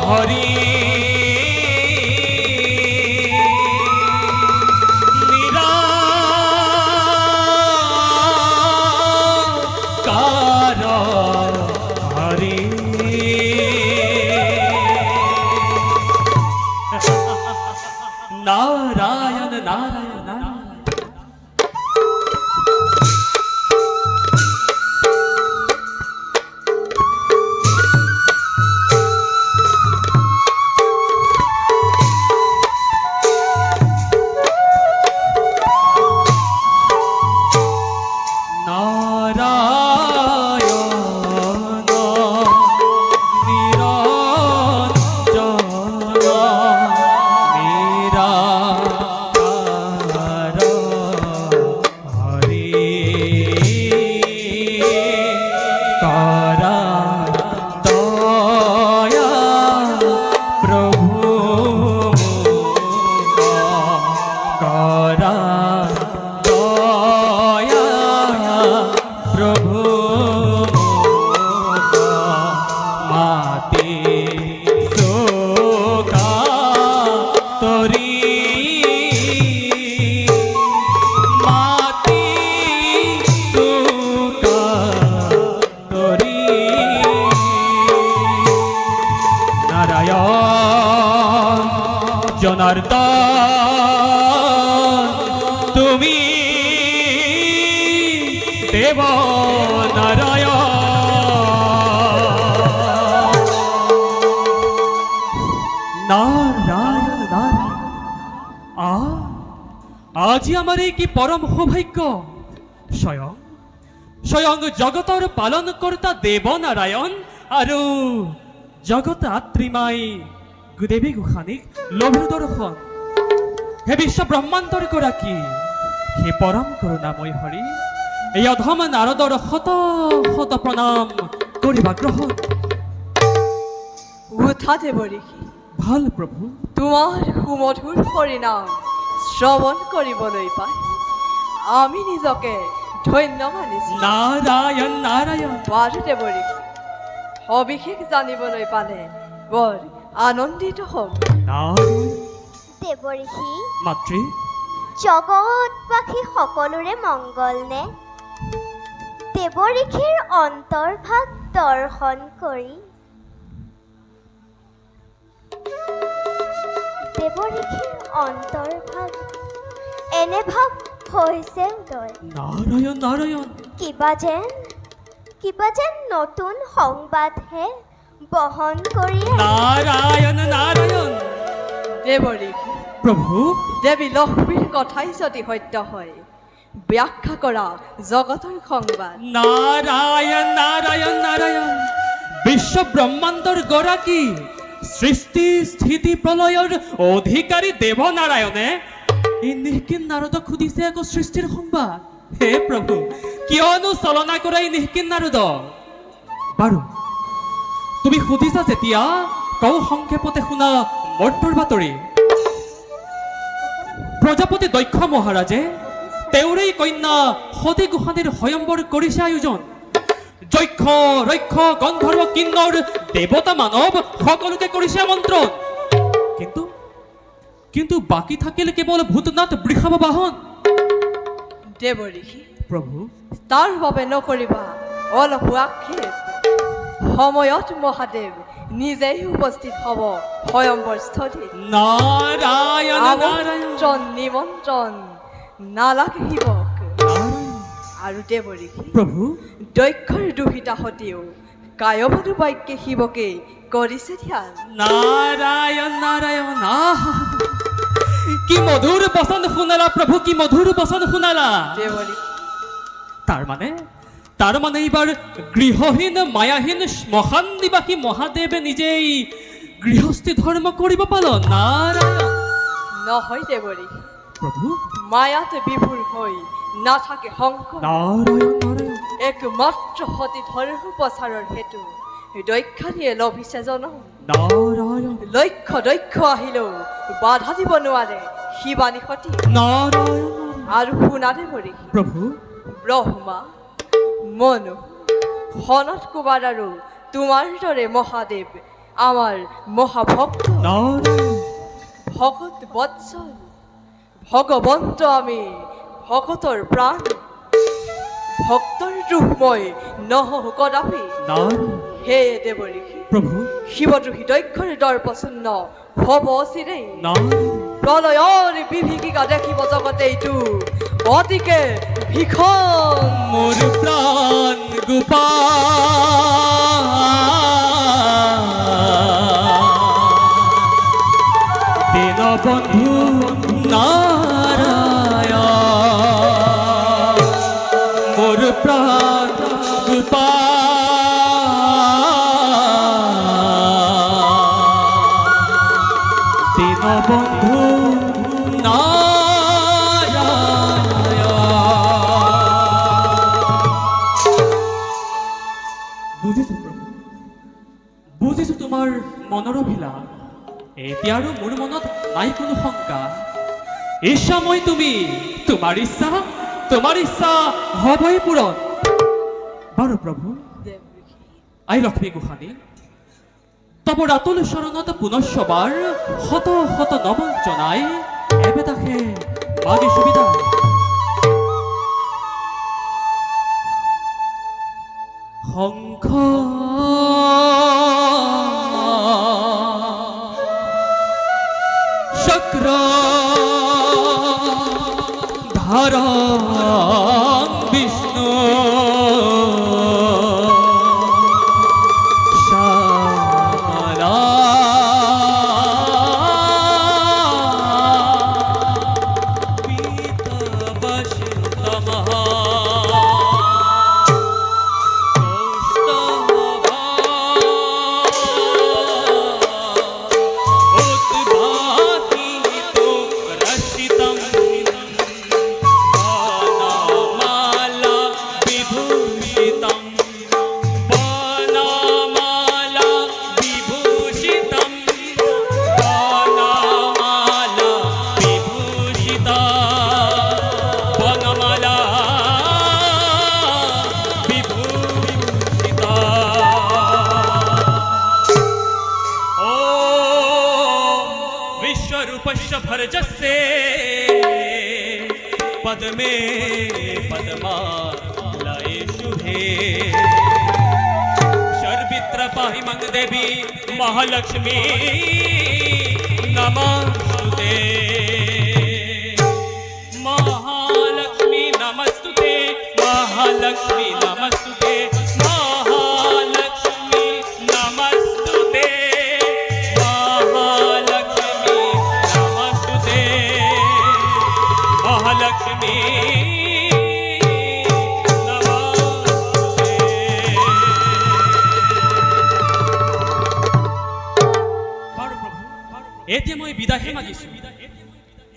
হরি নিরাকার হরি নারায়ণ নারায়ণ নারায়ণ জনার্দন তুমি দেব নারায়ণ নারায়ণ নারায়ণ আজি আমার এই কি পরম সৌভাগ্য স্বয়ং স্বয়ং জগতৰ পালন কৰ্তা দেৱ নারায়ণ আৰু জগত আত্রিমাই গুদেৱী গোসানীক লভিৰ দৰ্শন হে বিশ্ব ব্ৰহ্মাণ্ডৰ গৰাকী হে পৰম কৰুণাময় হৰি এই অধম নাৰদৰ শত শত প্ৰণাম কৰিবা গ্ৰহণ উঠা দেৱৰী ভাল প্ৰভু তোমাৰ সুমধুৰ হৰিনাম শ্ৰৱণ কৰিবলৈ পাই আমি নিজকে ধন্য মানিছো নাৰায়ণ নাৰায়ণ বাৰু দেৱৰী সবিশেষ জানিবলৈ পালে বৰ আনন্দিত হম দেৱঋষি মাতৃ জগতবাসী সকলোৰে মংগল নে দেৱঋষিৰ অন্তৰ্ভাগ দৰ্শন কৰি দেৱঋষিৰ অন্তৰ্ভাগ এনে ভাৱ হৈছে উদয় নাৰায়ণ নাৰায়ণ কিবা যেন নতুন সংবাদহে বহন কৰি নাৰায়ণ নাৰায়ণ দেৱৰী প্ৰভু দেৱী লক্ষ্মীৰ কথাই যদি সত্য হয় ব্যাখ্যা কৰা জগতৰ সংবাদ নাৰায়ণ নাৰায়ণ নাৰায়ণ বিশ্ব ব্ৰহ্মাণ্ডৰ গৰাকী সৃষ্টি স্থিতি প্ৰলয়ৰ অধিকাৰী দেৱ নাৰায়ণে এই নিষ্কিন নাৰদক সুধিছে আকৌ সৃষ্টিৰ সংবাদ হে প্ৰভু কিয়নো চলনা কৰা এই নিষ্কিন নাৰদ বাৰু তুমি সুধিছা যেতিয়া কৌ সংক্ষেপতে শুনা মৰ্ত্যৰ বাতৰি প্ৰজাপতি দক্ষ মহাৰাজে তেওঁৰেই কন্যা সতী গোসানীৰ স্বয়ম্বৰ কৰিছে আয়োজন যক্ষ ৰক্ষ গন্ধৰ্ব কিন্নৰ দেৱতা মানৱ সকলোকে কৰিছে আমন্ত্ৰণ কিন্তু বাকী থাকিল কেৱল ভূতনাথ বৃষভ বাহন দেৱৰী প্ৰভু তাৰ বাবে নকৰিবা অলপ আক্ষেপ সময়ত মহাদেৱ নিজেই উপস্থিত হ'ব স্বয়ম্বৰ স্থলীত নাৰায়ণ নাৰায়ণ আমন্ত্ৰণ নিমন্ত্ৰণ নালাগে শিৱক আৰু দেৱৰী প্ৰভু দক্ষৰ দুহিতা সতীও কায়বাদু বাক্যে শিৱকে কৰিছে ধ্যান নাৰায়ণ নাৰায়ণ কি মধুৰ বচন শুনালা প্ৰভু কি মধুৰ বচন শুনালা দেৱৰী তাৰ মানে এইবাৰ গৃহহীন মায়াহীন শ্মশান নিবাসী মহাদেৱে নিজেই গৃহস্থী ধৰ্ম কৰিব পালন নাৰায়ণ নহয় দেৱৰী প্ৰভু মায়াত বিভোৰ হৈ নাথাকে শংকৰ নাৰায়ণ নাৰায়ণ একমাত্ৰ সতী ধৰ্ম প্ৰচাৰৰ হেতু দক্ষানীয়ে লভিছে জনম নাৰায়ণ দক্ষ আহিলেও বাধা দিব নোৱাৰে শিৱানী সতী নাৰায়ণ আৰু শুনা দেৱৰী প্ৰভু ব্ৰহ্মা মনু সনত কুমাৰ আৰু তোমাৰ দৰে মহাদেৱ আমার মহাভক্ত নারায়ণ ভগত বৎসল ভগবন্ত আমি ভগতর প্রাণ ভক্তর রূপময় নহ কদাপি নারায়ণ হে দেবঋষি প্রভু শিৱদ্ৰোহী দক্ষৰ দৰ্পচূন্য হব চিৰেই নারায়ণ প্ৰলয়ৰ বিভীষিকা দেখিব জগতে এইটো অতিকে ভীষণ মোর প্রাণ গোপাল দিন বন্ধু নারায়ণ মোর প্রাণ গোপাল দিন বন্ধু বুজিছো প্ৰভু বুজিছো তোমাৰ মনৰ অভিলাষ এতিয়া আৰু মোৰ মনত নাই কোনো শংকা ইচ্ছাময় তুমি তোমাৰ ইচ্ছা হবই পূৰণ বাৰু প্ৰভু দেৱঋষি আই লক্ষ্মী গোসানী তব ৰাতুল চৰণত পুনঃসবাৰ শত শত নমন জনাই এবেতাহে মাগে সুবিধা শংখ চক্র ধারণ বিষ্ণু শ্যামলা পীতবসন্তমহা विश्वरूपस्य भर्जस्य पद्मे पद्मालये शुभे सर्वित्र पाहि मंग देवी महालक्ष्मी नमस्तुते महालक्ष्मी नमस्तुते महालक्ष्मी नमस्तुते महालक्ष्मी नमस्तुते महालक्ष्मी এতিয়া মই বিদাহে মাগিছো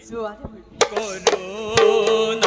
যোৱাৰে করুণাময়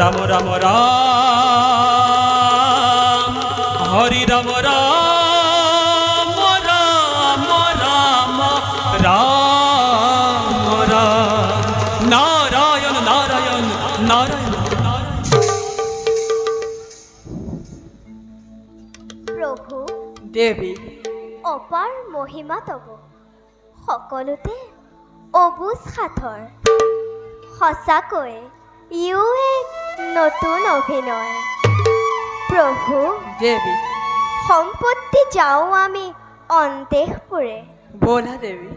রাম রাম রাম হরি রাম রাম রাম রাম রাম রাম নারায়ণ নারায়ণ নারায়ণ প্ৰভু দেৱী অপাৰ মহিমা তব সকলোতে অবুজ সাথৰ সঁচাকৈ ইও এক নতুন অভিনয় প্রভু দেবী সম্পত্তি যাওঁ আমি অন্তেশপুৰে ব'লা দেৱী